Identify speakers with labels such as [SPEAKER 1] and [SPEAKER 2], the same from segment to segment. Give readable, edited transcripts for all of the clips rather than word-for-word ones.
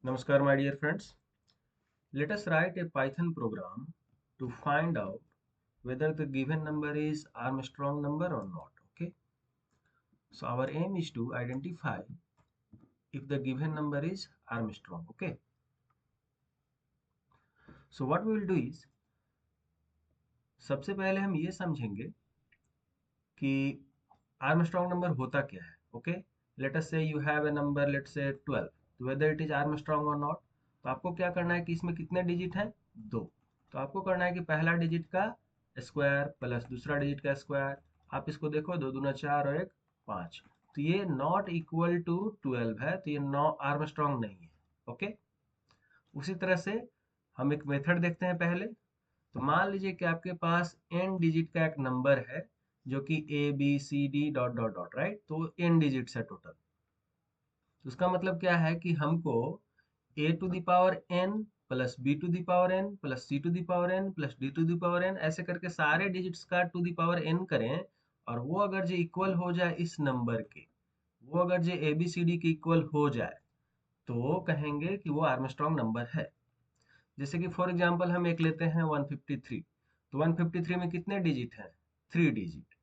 [SPEAKER 1] Namaskar, my dear friends. Let us write a Python program to find out whether the given number is Armstrong number or not. Okay. So our aim is to identify if the given number is Armstrong. Okay. So what we will do is सबसे पहले हम ये समझेंगे कि Armstrong number होता क्या है. Okay. Let us say you have a number, let's say 12. तो whether it is Armstrong or not, तो आपको क्या करना है कि इसमें कितने डिजिट हैं? दो. तो आपको करना है कि पहला डिजिट का स्क्वायर प्लस दूसरा डिजिट का स्क्वायर. आप इसको देखो, दो दूना चार और एक पाँच. तो ये नॉट इक्वल टू 12 है, तो ये नॉ आर्मस्ट्रॉन्ग नहीं है. ओके. उसी तरह से हम एक मेथड देखते हैं पहले. तो मान लीजिए कि आपके पास n डिजिट का एक नंबर है जो कि A B C D dot dot dot, right. तो n डिजिट्स है टोटल. तो उसका मतलब क्या है कि हमको a to the power n plus b to the power n plus c to the power n plus d to the power n ऐसे करके सारे डिजिट्स का टू द पावर n करें, और वो अगर जो इक्वल हो जाए इस नंबर के, वो अगर जो ए बी सी डी के इक्वल हो जाए, तो कहेंगे कि वो आर्मस्ट्रॉन्ग नंबर है. जैसे कि फॉर एग्जांपल हम एक लेते हैं 153. तो 153 में कितने डिजिट हैं? Three digit.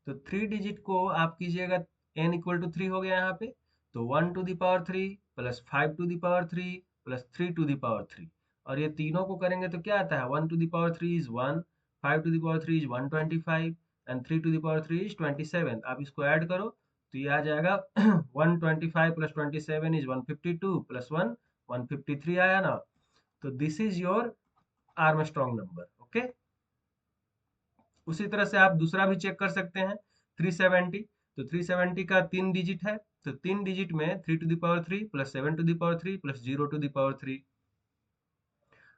[SPEAKER 1] तो थ्री डिजिट को आप कीजिएगा, n इक्वल टू थ्री हो गया यहाँ पे. तो 1 to the power three plus 5 to the power three plus 3 to the power three, और ये तीनों को करेंगे तो क्या आता है? 1 to the power three is 1, 5 to the power three is 125 and 3 to the power three is 27. आप इसको ऐड करो तो ये आ जाएगा 125 प्लस 27 इज 152 प्लस 1 153 आया ना. तो this is your Armstrong number. Okay. उसी तरह से आप दूसरा भी चेक कर सकते हैं, 370. तो 370 का तीन डिजिट है. तो तीन डिजिट में 3 to the power three plus 7 to the power three plus 0 to the power three.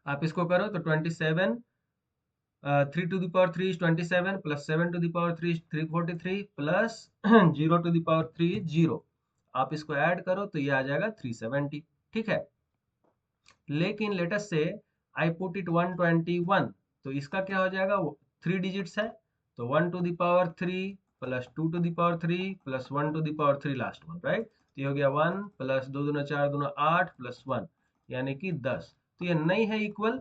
[SPEAKER 1] आप इसको करो तो 27, 3 to the power three is 27 plus 7 to the power three is 343 plus 0 to the power three is 0. आप इसको add करो तो ये आ जाएगा 370. ठीक है. लेकिन लेट अस से आई पुट इट 121. तो इसका क्या हो जाएगा? थ्री डिजिट्स है. तो 1 to the power three plus 2 to the power three plus 1 to the power three last one, right. तो ये हो गया 1 प्लस दो दूना चार दूना 8 प्लस 1 यानी कि 10. तो ये नहीं है इक्वल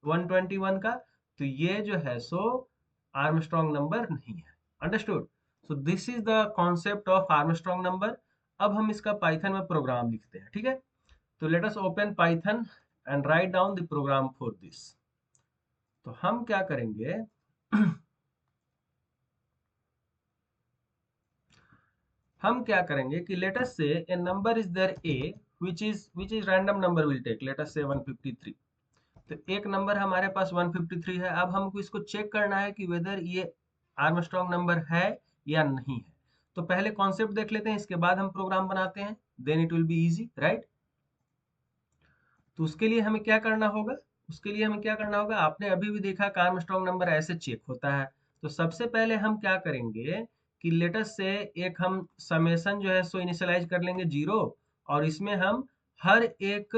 [SPEAKER 1] 121 का. तो ये जो है सो आर्मस्ट्रॉन्ग नंबर नहीं है. Understood. So this is the concept of Armstrong number. अब हम इसका पाइथन में प्रोग्राम लिखते हैं. ठीक है. तो let us open Python and write down the program for this. तो हम क्या करेंगे हम क्या करेंगे कि let us say a number is there a which is random number will take. Let us say 153. तो एक नंबर हमारे पास 153 है. अब हमको इसको चेक करना है कि वेदर ये आर्मस्ट्रॉन्ग नंबर है या नहीं है. तो पहले कॉन्सेप्ट देख लेते हैं, इसके बाद हम प्रोग्राम बनाते हैं. Then it will be easy, right. तो उसके लिए हमें क्या करना होगा? आपने अभी भी देखा कि आर्मस्ट्रॉन्ग नंबर ऐसे चेक होता है. तो सबसे पहले हम क्या करेंगे कि लेटस से एक हम समेशन जो है सो इनिशियलाइज कर लेंगे 0, और इसमें हम हर एक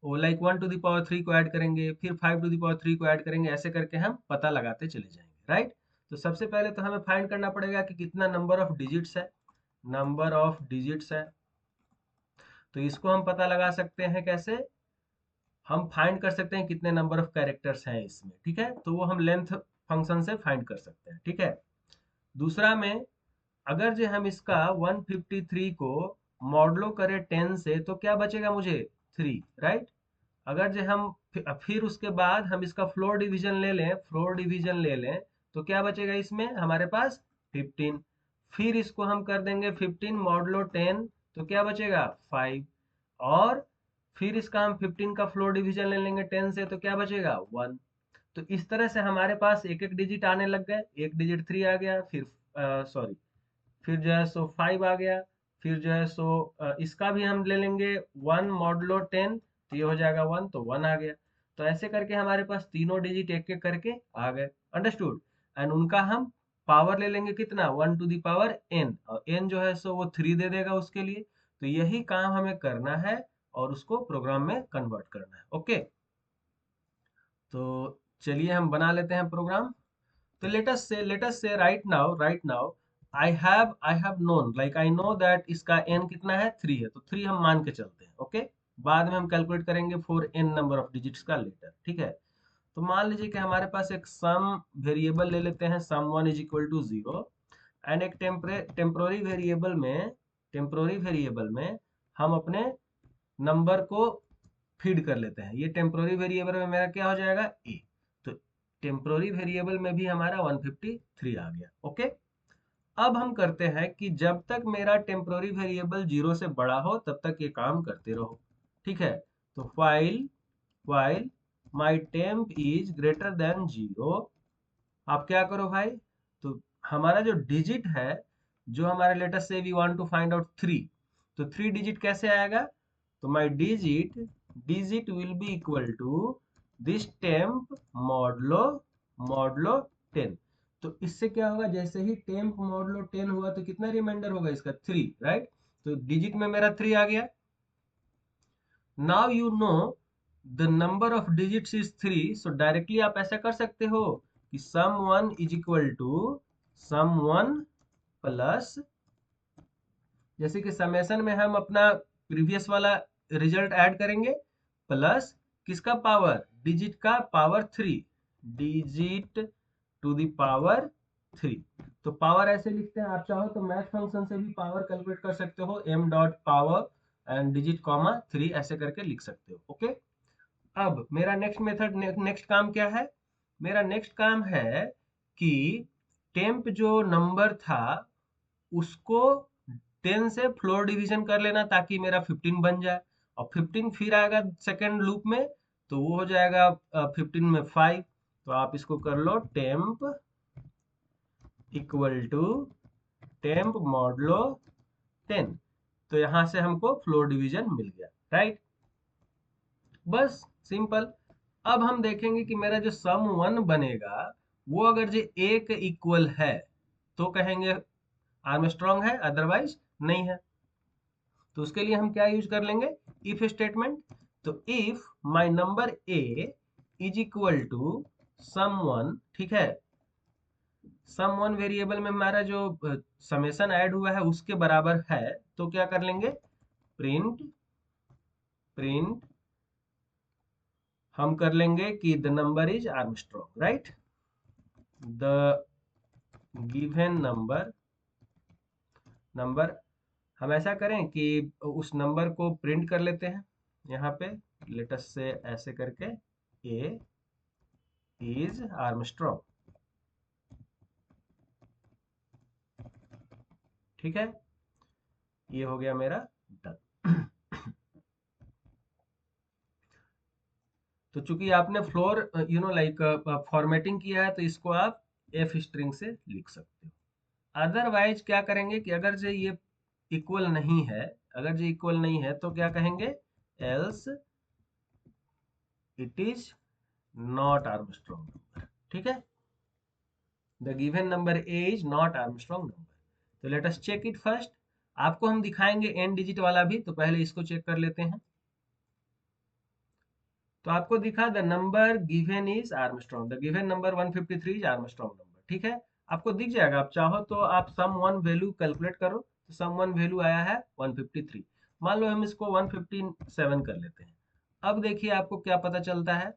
[SPEAKER 1] like 1 to the power three को ऐड करेंगे, फिर 5 टू द पावर थ्री को ऐड करेंगे, ऐसे करके हम पता लगाते चले जाएंगे, राइट. तो सबसे पहले तो हमें फाइंड करना पड़ेगा कि कितना नंबर ऑफ डिजिट्स है. तो इसको हम पता लगा सकते हैं कैसे? हम फाइंड कर सकते हैं कितने नंबर ऑफ कैरेक्टर्स हैं इसमें. ठीक है. तो वो हम लेंथ फंक्शन से फाइंड कर सकते हैं. ठीक है. दूसरा में अगर जो हम इसका 153 को मॉडलो करें 10 से तो क्या बचेगा मुझे? 3, राइट. अगर जो हम फिर उसके बाद हम इसका फ्लोर डिवीजन ले लें तो क्या बचेगा इसमें हमारे पास? 15. फिर इसको हम कर देंगे 15 मॉडलो 10, तो क्या बचेगा? 5. और फिर इसका हम 15 का फ्लोर डिवीजन ले लेंगे 10 से, तो क्या बचेगा? 1. तो इस तरह से हमारे पास एक एक डिजिट आने लग गए. एक डिजिट 3 आ गया, फिर सॉरी, फिर जो है सो 5 आ गया. फिर जो है सो इसका भी हम ले लेंगे 1 मॉडलो 10, तो ये हो जाएगा 1, तो 1 आ गया. तो ऐसे करके हमारे पास तीनों डिजिट एक एक करके आ गए. अंडरस्टूड. एंड उनका हम पावर ले लेंगे कितना? 1 टू द पावर n, और n जो है सो वो 3 दे देगा उसके लिए. तो यही काम हमें करना है और उसको प्रोग्राम में कन्वर्ट करना है. ओके. तो चलिए हम बना लेते हैं प्रोग्राम. तो let us say right now I have known, like I know that इसका n कितना है? 3 है. तो 3 हम मान के चलते हैं. ओके. बाद में हम कैलकुलेट करेंगे for n number of digits का लेटर, ठीक है। तो मान लीजिए कि हमारे पास एक सम वेरिएबल ले लेते हैं, सम 1 इज इक्वल टू 0, एंड एक टेम्पोररी वेरिएबल में हम अपने नंबर को फीड कर लेते हैं। ये टेम्पोररी वेरिएबल में मेरा क्या हो जाएगा, ए। तो टेम्पोररी वेरिएबल में भी हमारा 153 आ गया, ओके। अब हम करते हैं कि जब तक मेरा टेम्पोररी वेरिएबल 0 से बड़ा हो तब तक ये काम करते रहो, ठीक है। तो while my temp is greater than 0, आप क्या करो भाई, तो हमारा जो डिजिट है, जो हमारे लेटेस्ट से we want to find out 3, तो 3 डिजिट कैसे आएगा, तो my digit will be equal to this temp modulo 10। तो इससे क्या होगा, जैसे ही टेम्प मॉडलो 10 हुआ तो कितना रिमाइंडर होगा इसका, 3, राइट। तो डिजिट में मेरा 3 आ गया। Now you know the number of digits is 3, so directly आप ऐसा कर सकते हो कि sum 1 is equal to sum 1 plus, जैसे कि समेशन में हम अपना प्रीवियस वाला रिजल्ट ऐड करेंगे, प्लस किसका पावर, डिजिट का power 3, digit to the power 3। तो पावर ऐसे लिखते हैं, आप चाहो तो मैथ फंक्शन से भी पावर कैलकुलेट कर सकते हो, m dot power and digit comma 3 ऐसे करके लिख सकते हो, ओके। अब मेरा नेक्स्ट काम क्या है, मेरा नेक्स्ट काम है कि टेम्प जो नंबर था उसको 10 से फ्लोर डिवीजन कर लेना ताकि मेरा 15 बन जाए, और 15 फिर आएगा सेकेंड लूप में, तो वो हो जाएगा 15 में 5। तो आप इसको कर लो temp equal to temp modulo 10, तो यहां से हमको फ्लोर डिवीजन मिल गया, राइट। बस सिंपल। अब हम देखेंगे कि मेरा जो सम 1 बनेगा वो अगर जो ए के इक्वल है तो कहेंगे आर्मस्ट्रॉन्ग है, अदरवाइज नहीं है। तो उसके लिए हम क्या यूज कर लेंगे, इफ स्टेटमेंट। तो if my number A is equal to sum 1, ठीक है, सम 1 वेरिएबल में हमारा जो समेशन ऐड हुआ है उसके बराबर है, तो क्या कर लेंगे, प्रिंट प्रिंट हम कर लेंगे कि the number is Armstrong, right. The given number हम ऐसा करें कि उस नंबर को प्रिंट कर लेते हैं यहाँ पे, लेटस से ऐसे करके ए इज आर्मस्ट्रॉन्ग, ठीक है। ये हो गया मेरा डन। तो चूंकि आपने फ्लोर लाइक फॉर्मेटिंग किया है, तो इसको आप एफ स्ट्रिंग से लिख सकते हो। अदरवाइज क्या करेंगे कि अगर जो ये इक्वल नहीं है, अगर जो इक्वल नहीं है तो क्या कहेंगे, else it is not Armstrong number, ठीक है। The given number A is not Armstrong number. तो let us check it first. आपको हम दिखाएंगे एन डिजिट वाला भी, तो पहले इसको चेक कर लेते हैं। तो आपको दिखा the number given is Armstrong, the given number 153 is Armstrong number, ठीक है। आपको दिख जाएगा, आप चाहो तो आप सम 1 वैल्यू कैलकुलेट करो, तो सम 1 वैल्यू आया है 153। मान लो हम इसको 157 कर लेते हैं। अब देखिए आपको क्या पता चलता है,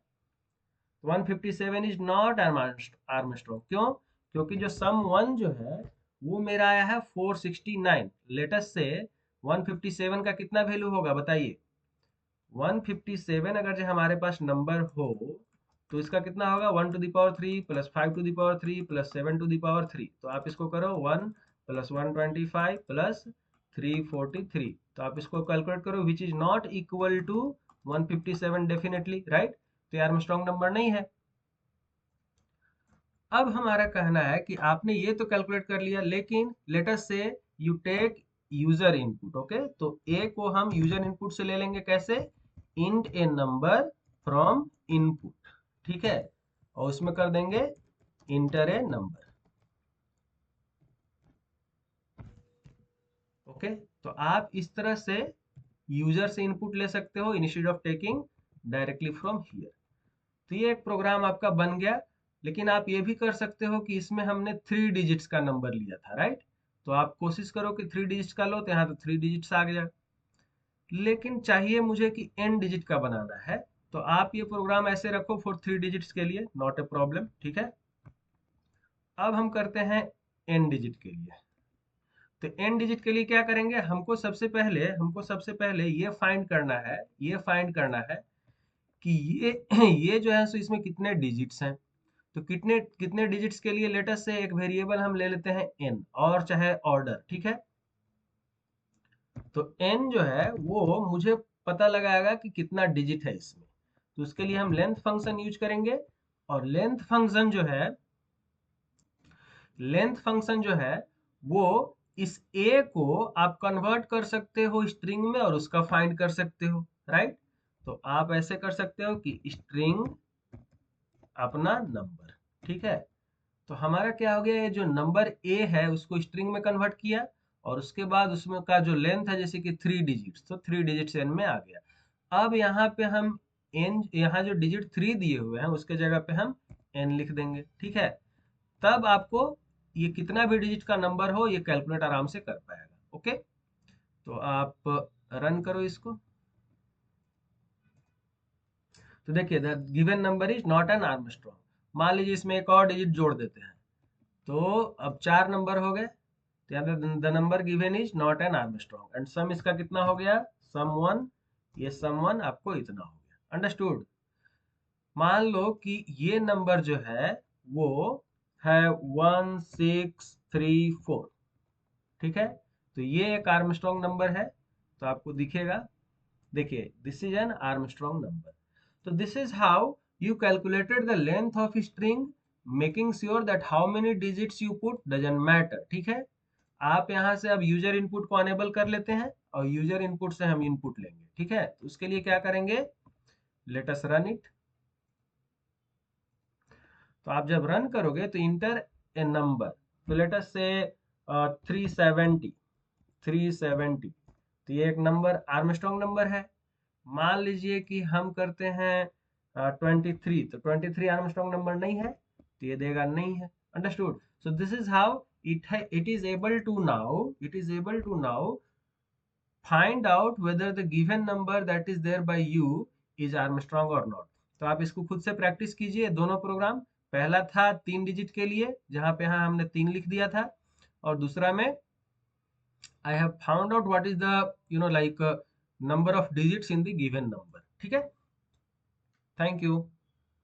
[SPEAKER 1] 157 इज नॉट आर्मस्ट्रॉन्ग, क्यों, क्योंकि जो सम 1 जो है वो मेरा आया है 469। लेटेस्ट से 157 का कितना वैल्यू होगा बताइए, 157 अगर जो हमारे पास नंबर हो तो इसका कितना होगा, 1 to the power 3 plus 5 to the power 3 plus 7 to the power 3। तो आप इसको करो 1 प्लस 125 प्लस 343, तो आप इसको कैलकुलेट करो, which is not equal to 157 definitely, right. तो यार स्ट्रॉन्ग नंबर नहीं है। अब हमारा कहना है कि आपने ये तो कैलकुलेट कर लिया, लेकिन let us say you take user input, okay. तो ए को हम यूजर इनपुट से ले लेंगे, कैसे, int A number from input, ठीक है, और उसमें कर देंगे इंटर ए नंबर, ओके। तो आप इस तरह से यूजर से इनपुट ले सकते हो instead of taking directly from here. तो ये एक प्रोग्राम आपका बन गया। लेकिन आप ये भी कर सकते हो कि इसमें हमने 3 डिजिट्स का नंबर लिया था, राइट। तो आप कोशिश करो कि 3 डिजिट्स का लो, तो यहाँ तो 3 डिजिट्स आ गया। लेकिन चाहिए मुझे कि n डिजिट का बनाना है, तो आप ये प्रोग्राम ऐसे रखो फॉर 3 डिजिट्स के लिए, नॉट ए प्रॉब्लम, ठीक है। अब हम करते हैं n डिजिट के लिए। तो n डिजिट के लिए क्या करेंगे, हमको सबसे पहले ये फाइंड करना है कि ये ये जो है सो इसमें कितने डिजिट्स हैं। तो कितने कितने डिजिट्स के लिए लेट अस से एक वेरिएबल हम ले लेते हैं n, और चाहे ऑर्डर, ठीक है। तो n जो है वो मुझे पता लगाएगा कि कितना डिजिट है इसमें। तो उसके लिए हम लेंथ फंक्शन यूज करेंगे, और लेंथ फंक्शन जो है वो इस a को आप कन्वर्ट कर सकते हो स्ट्रिंग में और उसका फाइंड कर सकते हो, राइट। तो आप ऐसे कर सकते हो कि स्ट्रिंग अपना नंबर, ठीक है। तो हमारा क्या हो गया, ये जो नंबर ए है उसको स्ट्रिंग में कन्वर्ट किया, और उसके बाद उसमें का जो लेंथ है जैसे कि 3 डिजिट्स, तो 3 डिजिट्स एन में आ गया। अब यहाँ पे हम एन, यहाँ जो डिजिट 3 दिए हुए हैं उसके जगह पे हम एन लिख देंगे, ठीक है। तब आपको ये कितना भी डिजिट का नंबर हो ये कैलकुलेट आराम से कर पाएगा, ओके। तो आप रन करो इसको। तो देखिए the given number is not an Armstrong. मान लीजिए इसमें एक और डिजिट जोड़ देते हैं, तो अब 4 नंबर हो गए। तो यहाँ पे the number given is not an Armstrong and sum इसका कितना हो गया, सम वन। ये सम वन आपको इतना हो गया, अंडरस्टूड। मान लो कि ये नंबर जो है वो है 1634, ठीक है। तो ये एक आर्मस्ट्रॉन्ग नंबर है, तो आपको दिखेगा, देखिए this is an Armstrong number. तो this is how you calculated the length of string, making sure that how many digits you put doesn't matter, ठीक है। आप यहाँ से अब यूजर इनपुट को अनेबल कर लेते हैं, और यूजर इनपुट से हम इनपुट लेंगे, ठीक है। तो उसके लिए क्या करेंगे, लेट अस रन इट। तो आप जब रन करोगे तो इंटर ए नंबर, तो लेट अस से 370, 370। तो ये एक नंबर आर्मस्ट्रॉन्ग नंबर है। मान लीजिए कि हम करते हैं 23, तो 23 आर्मस्ट्रॉन्ग नंबर नहीं है, तो ये देगा नहीं है, understood. So this is how it is able to now find out whether the given number that is there by you is Armstrong or not। तो आप इसको खुद से प्रैक्टिस कीजिए दोनों प्रोग्राम। पहला था 3 डिजिट के लिए, जहां पे यहाँ हमने 3 लिख दिया था, और दूसरा में I have found out what is the like number of digits in the given number, ठीक है। Thank you.